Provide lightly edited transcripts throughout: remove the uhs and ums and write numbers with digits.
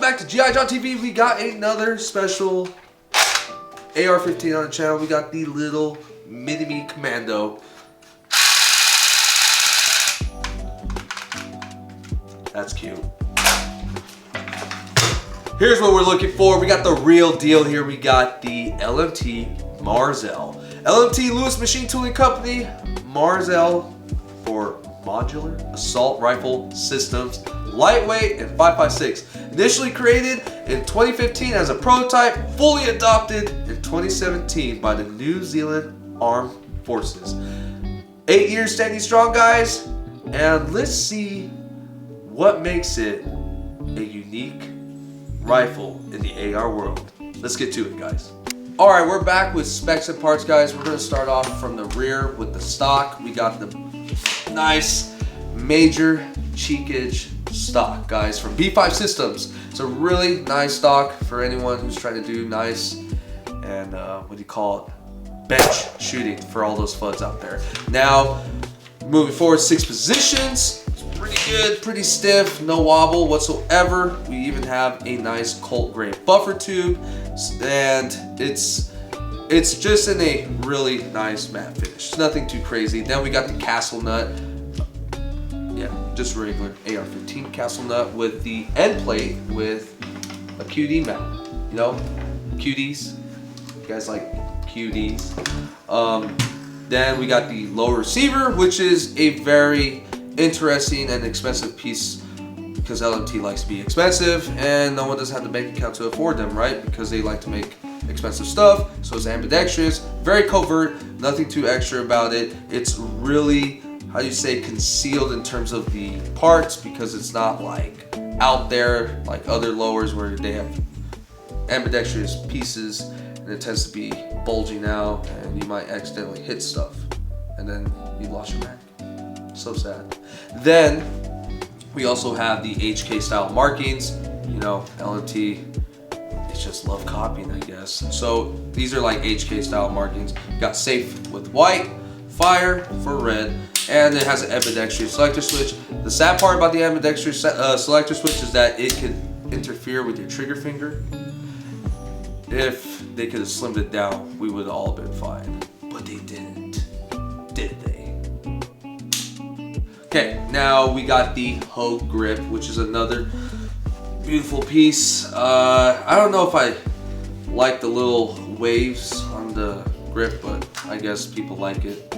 back to G.I. John TV. We got another special AR-15 on the channel. We got the little mini-me commando. That's cute. Here's what we're looking for. We got the real deal here. We got the LMT Marzel. LMT Lewis Machine Tooling Company. Marzel for Modular Assault Rifle Systems. Lightweight and 5.56. Initially created in 2015 as a prototype, fully adopted in 2017 by the New Zealand Armed Forces. 8 years standing strong, guys, and let's see what makes it a unique rifle in the AR world. Let's get to it, guys. All right, we're back with specs and parts, guys. We're gonna start off from the rear with the stock. We got the nice major cheekage stock, guys, from B5 Systems. It's a really nice stock for anyone who's trying to do nice and what do you call it, bench shooting for all those FUDs out there. Now, moving forward, 6 positions. It's pretty good, pretty stiff, no wobble whatsoever. We even have a nice Colt gray buffer tube, and it's just in a really nice matte finish. Nothing too crazy. Then we got the castle nut. Yeah, just regular AR-15 castle nut with the end plate with a QD mount. You know, QDs. You guys like QDs. Then we got the lower receiver, which is a very interesting and expensive piece because LMT likes to be expensive and no one doesn't have the bank account to afford them, right? Because they like to make expensive stuff. So it's ambidextrous, very covert, nothing too extra about it. It's really, how do you say, concealed in terms of the parts because it's not like out there like other lowers where they have ambidextrous pieces and it tends to be bulging out and you might accidentally hit stuff and then you lost your mag. So sad. Then we also have the HK style markings. You know, LMT, it's just love copying, I guess. So these are like HK style markings. You got safe with white, fire for red, and it has an ambidextrous selector switch. The sad part about the ambidextrous selector switch is that it could interfere with your trigger finger. If they could have slimmed it down, we would have all been fine. But they didn't, did they? Okay, now we got the Hoe grip, which is another beautiful piece. I don't know if I like the little waves on the grip, but I guess people like it.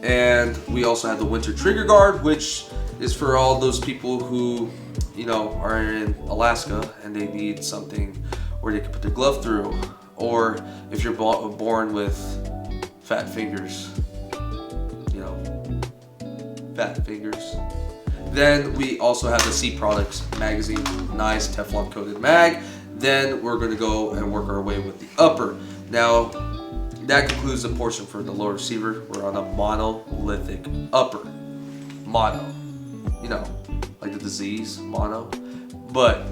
And we also have the winter trigger guard, which is for all those people who, you know, are in Alaska and they need something where they can put their glove through, or if you're born with fat fingers, you know, fat fingers. Then we also have the C Products magazine, nice Teflon coated mag. Then we're going to go and work our way with the upper. Now that concludes the portion for the lower receiver. We're on a monolithic upper. Mono, you know, like the disease, mono. But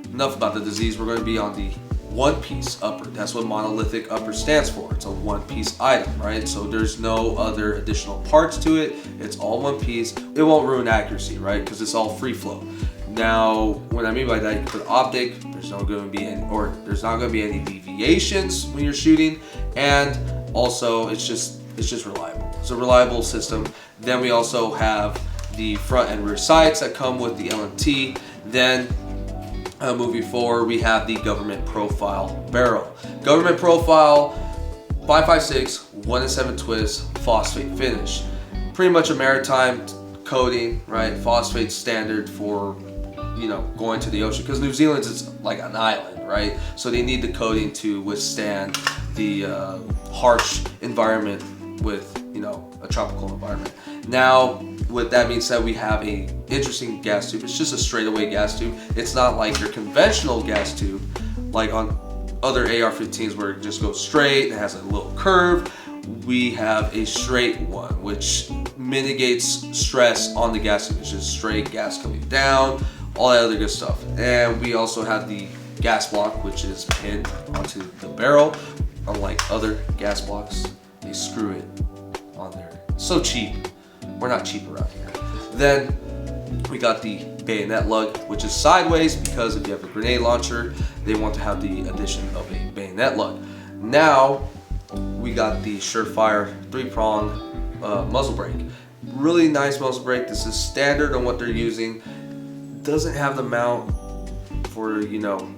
enough about the disease. We're going to be on the one-piece upper. That's what monolithic upper stands for. It's a one-piece item, right? So there's no other additional parts to it. It's all one piece. It won't ruin accuracy, right? Because it's all free flow. Now, what I mean by that, you put optic. There's not going to be any deviations when you're shooting, and also it's just reliable. It's a reliable system. Then we also have the front and rear sights that come with the LMT. Then moving forward, we have the government profile barrel. Government profile, 5.56, 1-in-7 twist, phosphate finish. Pretty much a maritime coating, right? Phosphate standard for, you know, going to the ocean, because New Zealand is like an island, right? So they need the coating to withstand the harsh environment with, you know, a tropical environment. Now, with that being said, we have a interesting gas tube. It's just a straightaway gas tube. It's not like your conventional gas tube, like on other AR-15s where it just goes straight, it has a little curve. We have a straight one, which mitigates stress on the gas tube. It's just straight gas coming down, all that other good stuff. And we also have the gas block, which is pinned onto the barrel. Unlike other gas blocks, they screw it on there. So cheap. We're not cheap around here. Then we got the bayonet lug, which is sideways because if you have a grenade launcher, they want to have the addition of a bayonet lug. Now we got the Surefire 3-prong muzzle brake. Really nice muzzle brake. This is standard on what they're using. Doesn't have the mount for, you know,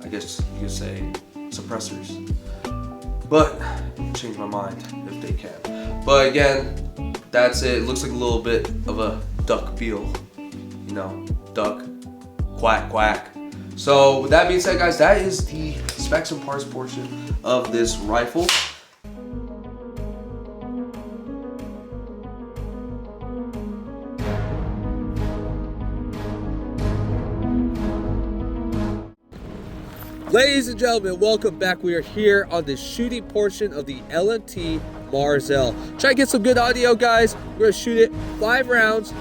I guess you could say suppressors, but change my mind if they can. But again, that's it. It looks like a little bit of a duck bill, you know, duck, quack, quack. So with that being said, guys, that is the specs and parts portion of this rifle. Ladies and gentlemen, welcome back. We are here on the shooting portion of the LMT Marzel. Try to get some good audio, guys. We're gonna shoot it 5 rounds.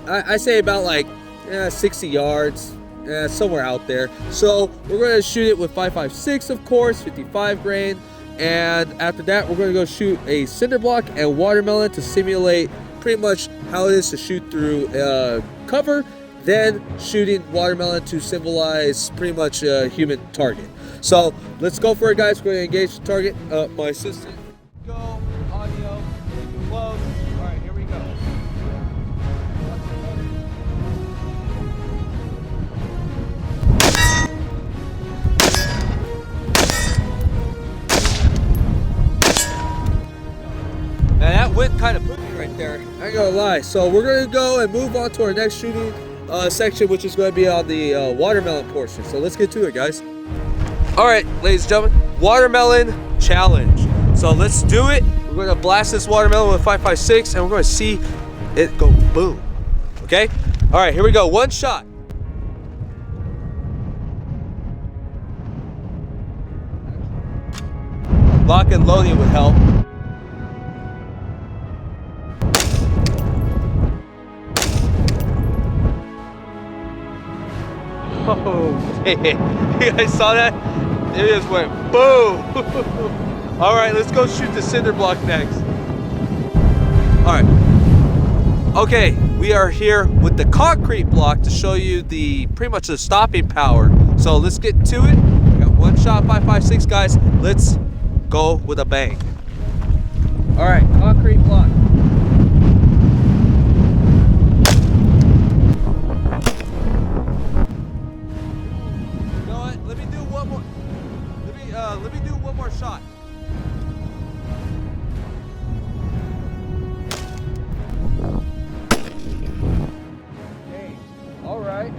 I say about like 60 yards, somewhere out there. So we're gonna shoot it with 5.56, of course, 55 grain. And after that, we're gonna go shoot a cinder block and watermelon to simulate pretty much how it is to shoot through cover. Then shooting watermelon to symbolize pretty much a human target. So let's go for it, guys. We're gonna engage the target. My assistant. Go, audio, close. All right, here we go. Now that went kind of poopy right there. I ain't gonna lie. So we're gonna go and move on to our next shooting section, which is going to be on the watermelon portion. So let's get to it, guys. All right, ladies and gentlemen, watermelon challenge. So let's do it. We're going to blast this watermelon with 5.56 and we're going to see it go boom. Okay? All right, here we go. One shot. Lock and loading would help. Oh, man. You guys saw that? It just went boom. All right, let's go shoot the cinder block next. All right. Okay, we are here with the concrete block to show you the pretty much the stopping power. So let's get to it. We got one shot, 5.56, guys. Let's go with a bang. All right, concrete block. Let me do one more shot. Okay, all right.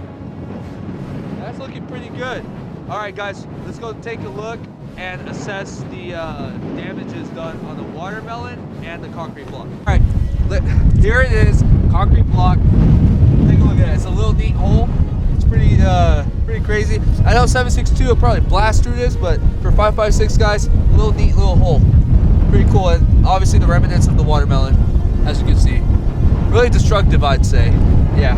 That's looking pretty good. All right, guys, let's go take a look and assess the damages done on the watermelon and the concrete block. All right, here it is, concrete block. Take a look at it. It's a little neat hole. It's pretty crazy. I know 7.62 will probably blast through this, but for 5.56, guys, a little neat little hole. Pretty cool, and obviously the remnants of the watermelon, as you can see. Really destructive, I'd say. Yeah.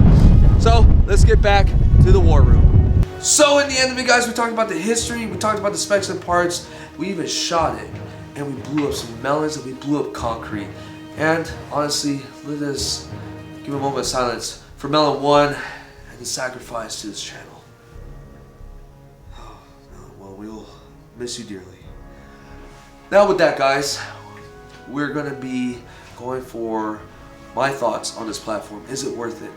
So let's get back to the war room. So in the end of it, guys, we talked about the history, we talked about the specs and parts, we even shot it, and we blew up some melons, and we blew up concrete. And honestly, let us give a moment of silence for Melon 1 and the sacrifice to this channel. Oh, well, we'll miss you dearly. Now with that, guys, we're going to be going for my thoughts on this platform. Is it worth it?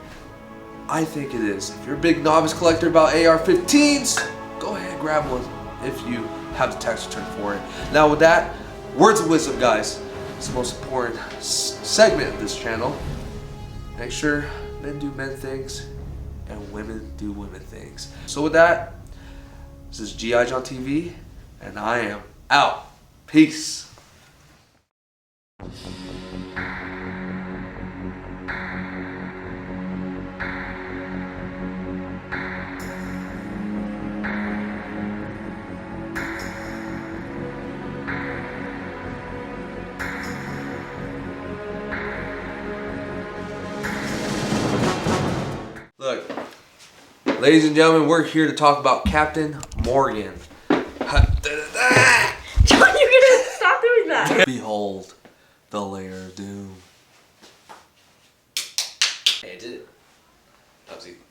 I think it is. If you're a big novice collector about AR-15s, go ahead and grab one if you have the tax return for it. Now with that, words of wisdom, guys. It's the most important segment of this channel. Make sure men do men things and women do women things. So with that, this is G.I. John TV, and I am out. Peace. Look, ladies and gentlemen, we're here to talk about Captain Morgan. John, you're gonna stop doing that. Behold the lair of doom. Hey, I did it. That was easy.